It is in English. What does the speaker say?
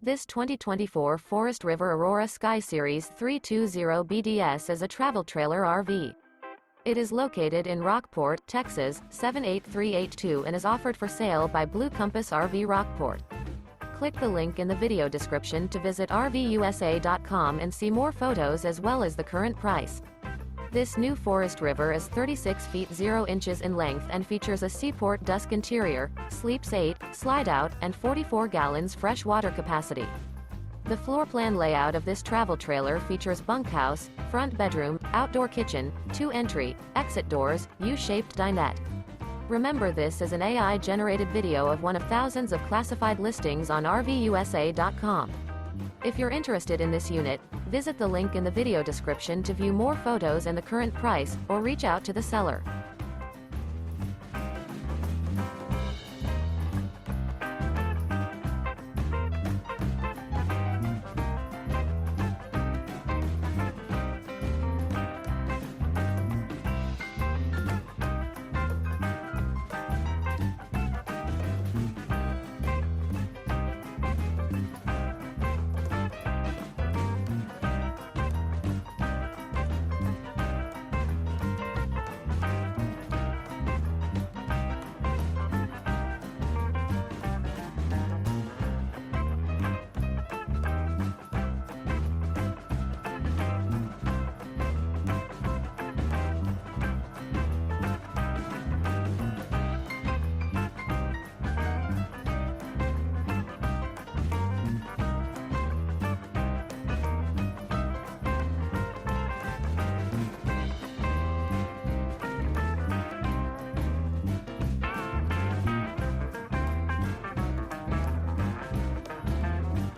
This 2024 Forest River Aurora Sky Series 320 BDS is a travel trailer RV. It is located in Rockport, Texas, 78382 and is offered for sale by Blue Compass RV Rockport. Click the link in the video description to visit RVUSA.com and see more photos as well as the current price. This new Forest River is 36 feet 0 inches in length and features a SEAPORT DUSK interior, sleeps 8, slide-out, and 44 gallons fresh water capacity. The floor plan layout of this travel trailer features bunkhouse, front bedroom, outdoor kitchen, 2 entry, exit doors, U-shaped dinette. Remember, this is an AI-generated video of one of thousands of classified listings on RVUSA.com. If you're interested in this unit, visit the link in the video description to view more photos and the current price, or reach out to the seller.